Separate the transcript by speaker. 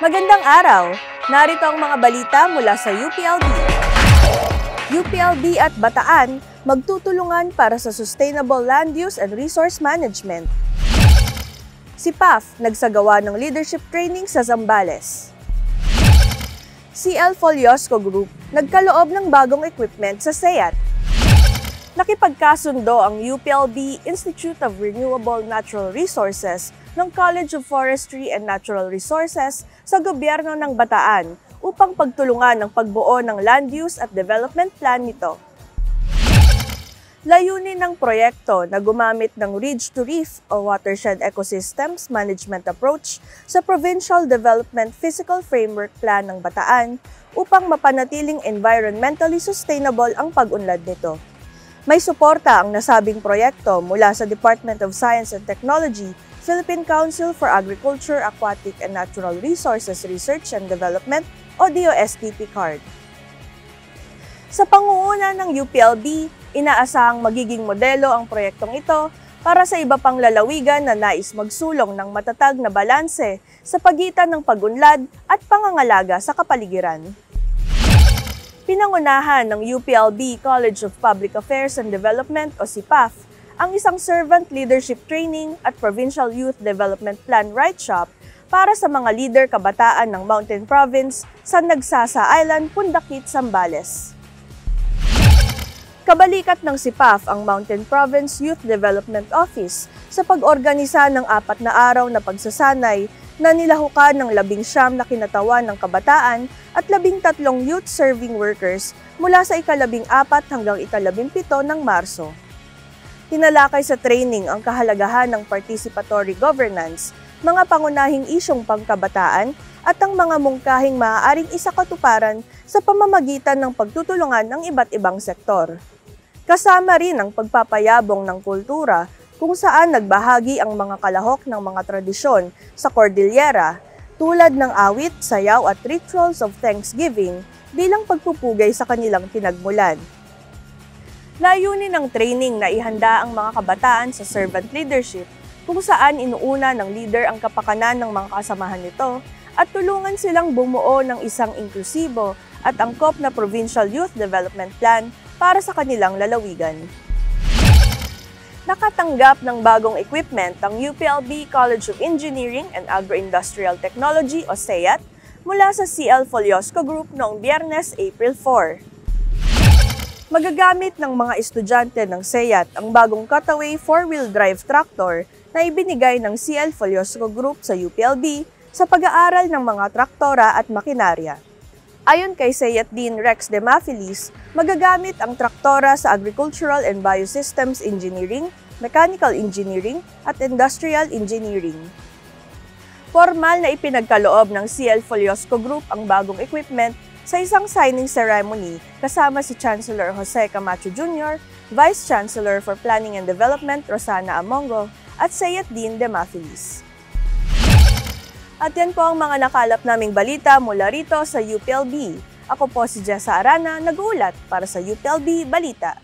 Speaker 1: Magandang araw! Narito ang mga balita mula sa UPLB. UPLB at Bataan magtutulungan para sa Sustainable Land Use and Resource Management. Si PAF nagsagawa ng leadership training sa Zambales. CL Foliosco Group nagkaloob ng bagong equipment sa SEAT. Nakipagkasundo ang UPLB Institute of Renewable Natural Resources ng College of Forestry and Natural Resources sa gobyerno ng Bataan upang pagtulungan ang pagbuo ng land use at development plan nito. Layunin ng proyekto na gumamit ng Ridge to Reef o Watershed Ecosystems Management Approach sa Provincial Development Physical Framework Plan ng Bataan upang mapanatiling environmentally sustainable ang pag-unlad nito. May suporta ang nasabing proyekto mula sa Department of Science and Technology, Philippine Council for Agriculture, Aquatic and Natural Resources Research and Development o DOST-PCARD. Sa pangunguna ng UPLB, inaasahang magiging modelo ang proyektong ito para sa iba pang lalawigan na nais magsulong ng matatag na balanse sa pagitan ng pag-unlad at pangangalaga sa kapaligiran. Pinangunahan ng UPLB College of Public Affairs and Development o SIPAF ang isang Servant Leadership Training at Provincial Youth Development Plan Write Shop para sa mga leader kabataan ng Mountain Province sa Nagsasa Island, Pundakit, Zambales. Kabalikat ng SIPAF ang Mountain Province Youth Development Office sa pag-organisa ng 4 na araw na pagsasanay na nilahukan ng 19 na kinatawan ng kabataan at 13 youth serving workers mula sa ika-14 hanggang ika-17 ng Marso. Tinalakay sa training ang kahalagahan ng participatory governance, mga pangunahing isyong pangkabataan at ang mga mungkahing maaaring isakatuparan sa pamamagitan ng pagtutulungan ng iba't ibang sektor. Kasama rin ang pagpapayabong ng kultura kung saan nagbahagi ang mga kalahok ng mga tradisyon sa Cordillera tulad ng awit, sayaw at rituals of Thanksgiving bilang pagpupugay sa kanilang pinagmulan. Layunin ng training na ihanda ang mga kabataan sa servant leadership kung saan inuuna ng leader ang kapakanan ng mga kasamahan nito at tulungan silang bumuo ng isang inklusibo at angkop na Provincial Youth Development Plan para sa kanilang lalawigan. Nakatanggap ng bagong equipment ang UPLB College of Engineering and Agro-Industrial Technology o SEAT mula sa CL Foliosco Group noong Biyernes, April 4. Magagamit ng mga estudyante ng SEAT ang bagong cutaway 4-wheel drive tractor na ibinigay ng CL Foliosco Group sa UPLB sa pag-aaral ng mga traktora at makinarya. Ayon kay SEAT Dean Rex Demafilis, magagamit ang traktora sa Agricultural and Biosystems Engineering, Mechanical Engineering at Industrial Engineering. Formal na ipinagkaloob ng CL Foliosco Group ang bagong equipment sa isang signing ceremony kasama si Chancellor Jose Camacho Jr., Vice Chancellor for Planning and Development Rosana Amongo at SEAT Dean Demafilis. At yan po ang mga nakalap naming balita mula rito sa UPLB. Ako po si Jessa Arana, nag-uulat para sa UPLB Balita.